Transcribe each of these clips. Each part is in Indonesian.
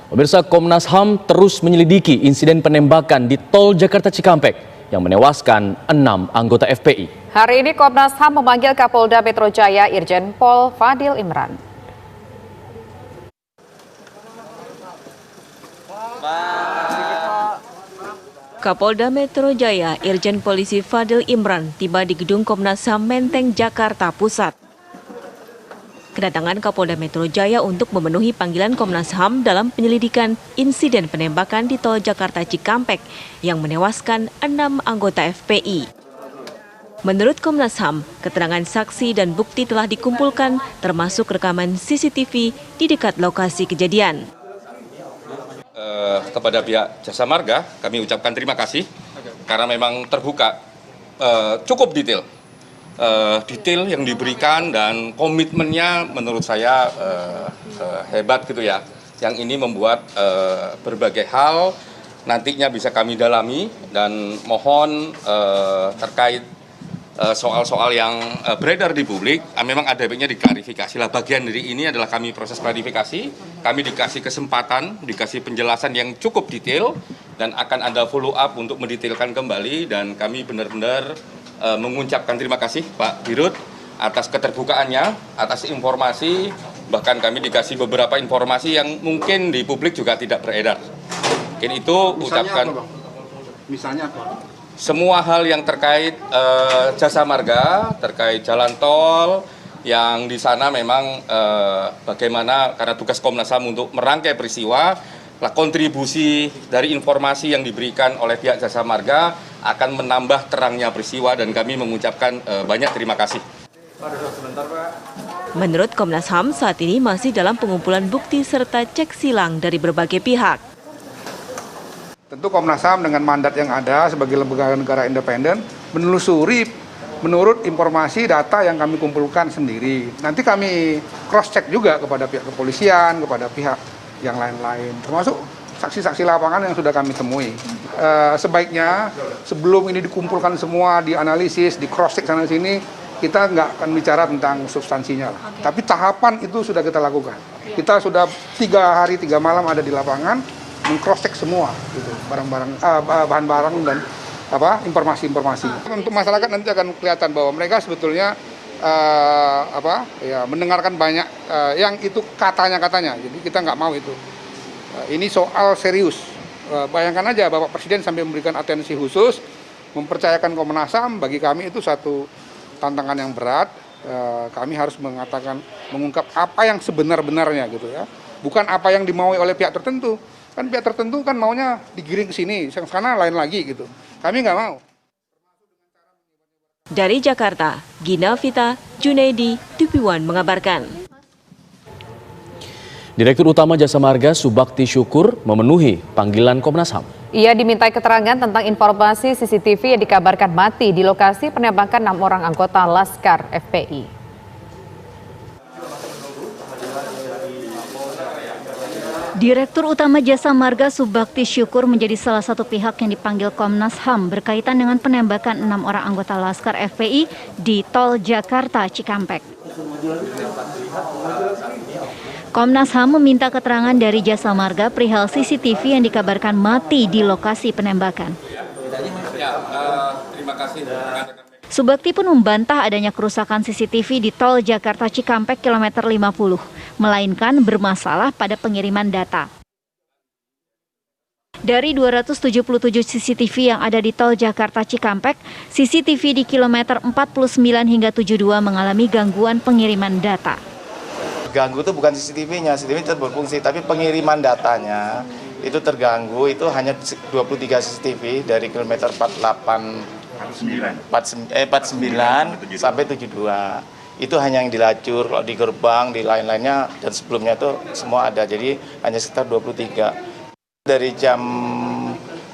Pemirsa, Komnas HAM terus menyelidiki insiden penembakan di Tol Jakarta Cikampek yang menewaskan 6 anggota FPI. Hari ini Komnas HAM memanggil Kapolda Metro Jaya Irjen Pol Fadil Imran. Kapolda Metro Jaya Irjen Polisi Fadil Imran tiba di gedung Komnas HAM Menteng, Jakarta Pusat. Kedatangan Kapolda Metro Jaya untuk memenuhi panggilan Komnas HAM dalam penyelidikan insiden penembakan di Tol Jakarta Cikampek yang menewaskan 6 anggota FPI. Menurut Komnas HAM, keterangan saksi dan bukti telah dikumpulkan termasuk rekaman CCTV di dekat lokasi kejadian. Kepada pihak Jasa Marga, kami ucapkan terima kasih karena memang terbuka, cukup detail. Detail yang diberikan dan komitmennya menurut saya hebat gitu ya. Yang ini membuat berbagai hal nantinya bisa kami dalami dan mohon terkait soal-soal yang beredar di publik, memang ada baiknya diklarifikasi lah. Bagian dari ini adalah kami proses klarifikasi, kami dikasih kesempatan, dikasih penjelasan yang cukup detail, dan akan ada follow up untuk mendetailkan kembali, dan kami benar-benar mengucapkan terima kasih Pak Dirut atas keterbukaannya, atas informasi, bahkan kami dikasih beberapa informasi yang mungkin di publik juga tidak beredar. Mungkin itu ucapkan. Misalnya apa? Semua hal yang terkait Jasa Marga, terkait jalan tol, yang di sana memang bagaimana karena tugas Komnas HAM untuk merangkai peristiwa, kontribusi dari informasi yang diberikan oleh pihak Jasa Marga akan menambah terangnya peristiwa, dan kami mengucapkan banyak terima kasih. Menurut Komnas HAM, saat ini masih dalam pengumpulan bukti serta cek silang dari berbagai pihak. Tentu Komnas HAM dengan mandat yang ada sebagai lembaga negara independen menelusuri menurut informasi data yang kami kumpulkan sendiri. Nanti kami cross check juga kepada pihak kepolisian, kepada pihak yang lain-lain, termasuk saksi-saksi lapangan yang sudah kami temui. Sebaiknya sebelum ini dikumpulkan semua, dianalisis, di cross check sana sini, kita nggak akan bicara tentang substansinya lah. Tapi tahapan itu sudah kita lakukan. Kita sudah 3 hari 3 malam ada di lapangan, meng-cross check semua gitu, bahan-barang dan informasi-informasi. Untuk masyarakat nanti akan kelihatan bahwa mereka sebetulnya mendengarkan banyak yang itu katanya-katanya. Jadi kita nggak mau itu. Ini soal serius. Bayangkan aja Bapak Presiden sampai memberikan atensi khusus, mempercayakan Komnas HAM, bagi kami itu satu tantangan yang berat. Kami harus mengungkap apa yang sebenar-benarnya gitu ya. Bukan apa yang dimaui oleh pihak tertentu. Kan pihak tertentu kan maunya digiring ke sini, yang sana lain lagi gitu. Kami nggak mau. Dari Jakarta, Gina Vita, Junaidi, TV1 mengabarkan. Direktur Utama Jasa Marga Subakti Syukur memenuhi panggilan Komnas HAM. Ia dimintai keterangan tentang informasi CCTV yang dikabarkan mati di lokasi penembakan 6 orang anggota Laskar FPI. Direktur Utama Jasa Marga Subakti Syukur menjadi salah satu pihak yang dipanggil Komnas HAM berkaitan dengan penembakan 6 orang anggota Laskar FPI di Tol Jakarta Cikampek. Komnas HAM meminta keterangan dari Jasa Marga perihal CCTV yang dikabarkan mati di lokasi penembakan. Subakti pun membantah adanya kerusakan CCTV di Tol Jakarta Cikampek kilometer 50, melainkan bermasalah pada pengiriman data. Dari 277 CCTV yang ada di Tol Jakarta Cikampek, CCTV di kilometer 49 hingga 72 mengalami gangguan pengiriman data. Ganggu itu bukan CCTV-nya, CCTV tetap berfungsi, tapi pengiriman datanya itu terganggu, itu hanya 23 CCTV dari kilometer 49 sampai 72. Itu hanya yang dilacur, kalau di gerbang, di lain-lainnya, dan sebelumnya itu semua ada, jadi hanya sekitar 23. Dari jam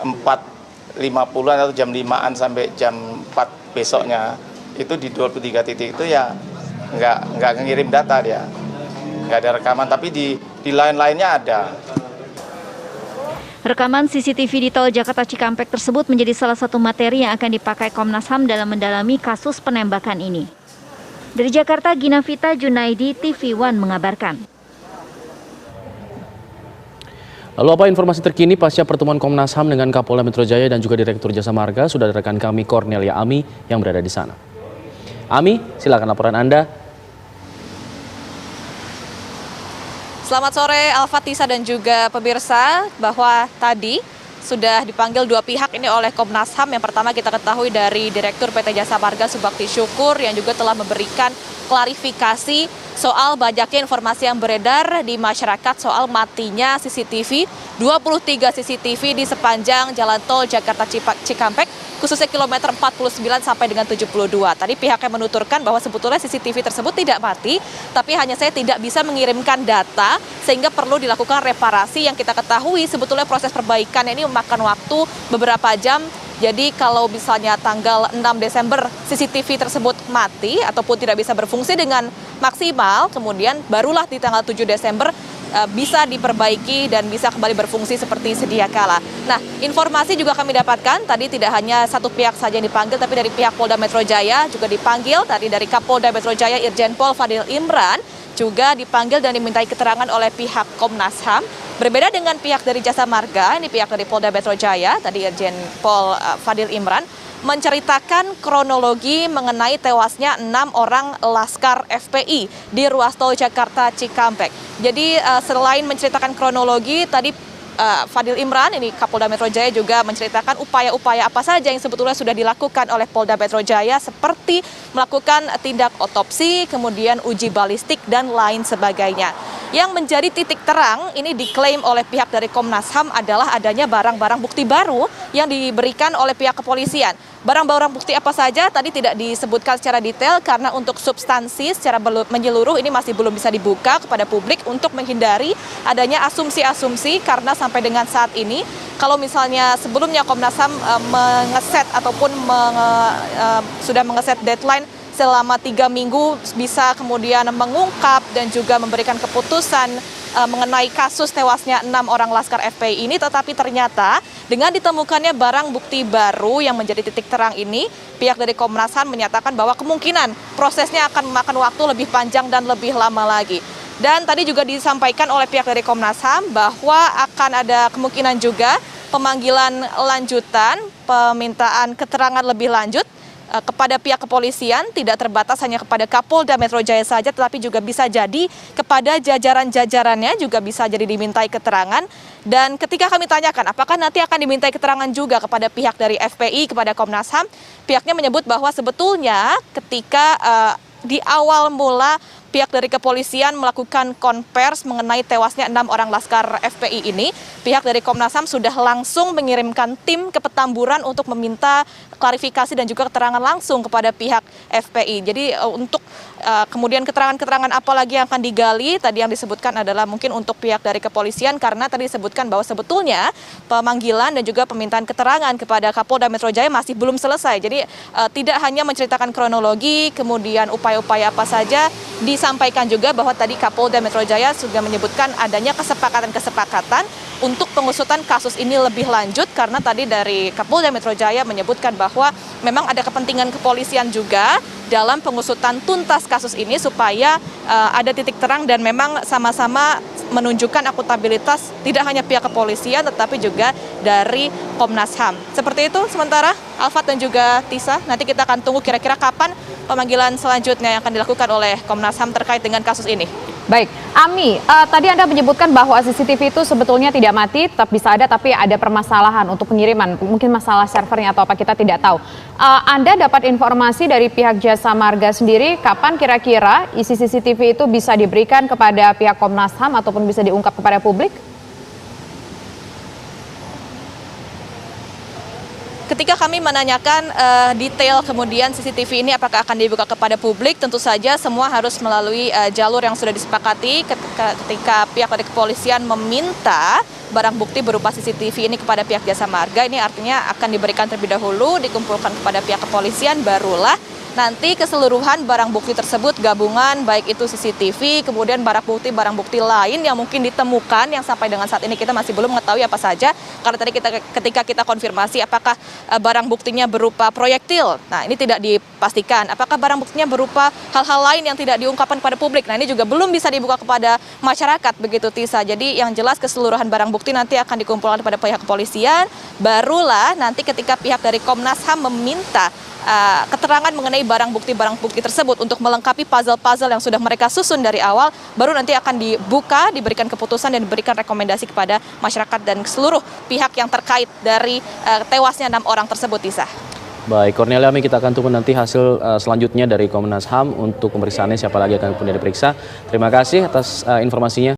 4.50-an atau jam 5-an sampai jam 4 besoknya, itu di 23 titik itu ya nggak ngirim data dia, nggak ada rekaman, tapi di lain-lainnya ada. Rekaman CCTV di Tol Jakarta Cikampek tersebut menjadi salah satu materi yang akan dipakai Komnas HAM dalam mendalami kasus penembakan ini. Dari Jakarta, Gina Vita, Junaidi, TV1 mengabarkan. Lalu apa informasi terkini pasca pertemuan Komnas HAM dengan Kapolda Metro Jaya dan juga Direktur Jasa Marga? Sudah ada rekan kami Cornelia Ami yang berada di sana. Ami, silakan laporan Anda. Selamat sore Alfa, Tisa dan juga pemirsa, bahwa tadi sudah dipanggil dua pihak ini oleh Komnas HAM. Yang pertama kita ketahui dari Direktur PT Jasa Marga Subakti Syukur yang juga telah memberikan klarifikasi soal banyaknya informasi yang beredar di masyarakat soal matinya CCTV, 23 CCTV di sepanjang Jalan Tol Jakarta Cikampek, khususnya kilometer 49 sampai dengan 72. Tadi pihaknya menuturkan bahwa sebetulnya CCTV tersebut tidak mati, tapi hanya saya tidak bisa mengirimkan data sehingga perlu dilakukan reparasi. Yang kita ketahui sebetulnya proses perbaikan ini memakan waktu beberapa jam. Jadi kalau misalnya tanggal 6 Desember CCTV tersebut mati ataupun tidak bisa berfungsi dengan maksimal, kemudian barulah di tanggal 7 Desember bisa diperbaiki dan bisa kembali berfungsi seperti sedia kala. Nah, informasi juga kami dapatkan, tadi tidak hanya satu pihak saja yang dipanggil, tapi dari pihak Polda Metro Jaya juga dipanggil, tadi dari Kapolda Metro Jaya Irjen Pol Fadil Imran juga dipanggil dan dimintai keterangan oleh pihak Komnas HAM. Berbeda dengan pihak dari Jasa Marga, ini pihak dari Polda Metro Jaya, tadi Irjen Pol Fadil Imran, menceritakan kronologi mengenai tewasnya 6 orang Laskar FPI di ruas tol Jakarta Cikampek. Jadi selain menceritakan kronologi, tadi Fadil Imran, ini Kapolda Metro Jaya juga menceritakan upaya-upaya apa saja yang sebetulnya sudah dilakukan oleh Polda Metro Jaya seperti melakukan tindak otopsi, kemudian uji balistik dan lain sebagainya. Yang menjadi titik terang ini diklaim oleh pihak dari Komnas HAM adalah adanya barang-barang bukti baru yang diberikan oleh pihak kepolisian. Barang-barang bukti apa saja tadi tidak disebutkan secara detail karena untuk substansi secara menyeluruh ini masih belum bisa dibuka kepada publik untuk menghindari adanya asumsi-asumsi, karena sampai dengan saat ini kalau misalnya sebelumnya Komnas HAM mengeset ataupun sudah mengeset deadline selama 3 minggu bisa kemudian mengungkap dan juga memberikan keputusan mengenai kasus tewasnya 6 orang Laskar FPI ini, tetapi ternyata dengan ditemukannya barang bukti baru yang menjadi titik terang ini, pihak dari Komnas HAM menyatakan bahwa kemungkinan prosesnya akan memakan waktu lebih panjang dan lebih lama lagi. Dan tadi juga disampaikan oleh pihak dari Komnas HAM bahwa akan ada kemungkinan juga pemanggilan lanjutan, permintaan keterangan lebih lanjut kepada pihak kepolisian, tidak terbatas hanya kepada Kapolda Metro Jaya saja, tetapi juga bisa jadi kepada jajaran-jajarannya juga bisa jadi dimintai keterangan. Dan ketika kami tanyakan apakah nanti akan dimintai keterangan juga kepada pihak dari FPI, kepada Komnas HAM, pihaknya menyebut bahwa sebetulnya ketika di awal mula pihak dari kepolisian melakukan konvers mengenai tewasnya 6 orang Laskar FPI ini, pihak dari Komnas HAM sudah langsung mengirimkan tim ke Petamburan untuk meminta klarifikasi dan juga keterangan langsung kepada pihak FPI. Jadi untuk kemudian keterangan-keterangan apa lagi yang akan digali, tadi yang disebutkan adalah mungkin untuk pihak dari kepolisian, karena tadi disebutkan bahwa sebetulnya pemanggilan dan juga permintaan keterangan kepada Kapolda Metro Jaya masih belum selesai. Jadi tidak hanya menceritakan kronologi, kemudian upaya-upaya apa saja, disampaikan juga bahwa tadi Kapolda Metro Jaya sudah menyebutkan adanya kesepakatan-kesepakatan untuk pengusutan kasus ini lebih lanjut, karena tadi dari Kapolda Metro Jaya menyebutkan bahwa memang ada kepentingan kepolisian juga dalam pengusutan tuntas kasus ini supaya ada titik terang dan memang sama-sama menunjukkan akuntabilitas tidak hanya pihak kepolisian tetapi juga dari Komnas HAM. Seperti itu sementara Alfat dan juga Tisa, nanti kita akan tunggu kira-kira kapan pemanggilan selanjutnya yang akan dilakukan oleh Komnas HAM terkait dengan kasus ini. Baik, Ami, tadi Anda menyebutkan bahwa CCTV itu sebetulnya tidak mati, tetap bisa ada, tapi ada permasalahan untuk pengiriman, mungkin masalah servernya atau apa kita tidak tahu. Anda dapat informasi dari pihak Jasa Marga sendiri, kapan kira-kira isi CCTV itu bisa diberikan kepada pihak Komnas HAM ataupun bisa diungkap kepada publik? Ketika kami menanyakan detail kemudian CCTV ini apakah akan dibuka kepada publik, tentu saja semua harus melalui jalur yang sudah disepakati. Ketika pihak dari kepolisian meminta barang bukti berupa CCTV ini kepada pihak Jasa Marga, ini artinya akan diberikan terlebih dahulu, dikumpulkan kepada pihak kepolisian, barulah nanti keseluruhan barang bukti tersebut gabungan, baik itu CCTV, kemudian barang bukti lain yang mungkin ditemukan yang sampai dengan saat ini kita masih belum mengetahui apa saja, karena tadi ketika kita konfirmasi apakah barang buktinya berupa proyektil, nah ini tidak dipastikan. Apakah barang buktinya berupa hal-hal lain yang tidak diungkapkan kepada publik, nah ini juga belum bisa dibuka kepada masyarakat begitu Tisa. Jadi yang jelas keseluruhan barang bukti nanti akan dikumpulkan pada pihak kepolisian, barulah nanti ketika pihak dari Komnas HAM meminta keterangan mengenai barang bukti tersebut untuk melengkapi puzzle-puzzle yang sudah mereka susun dari awal, baru nanti akan dibuka, diberikan keputusan dan diberikan rekomendasi kepada masyarakat dan seluruh pihak yang terkait dari tewasnya 6 orang tersebut, Tisa. Baik, Cornelia Ami, kita akan tunggu nanti hasil selanjutnya dari Komnas HAM untuk pemeriksaannya, siapa lagi akan kemudian diperiksa. Terima kasih atas informasinya.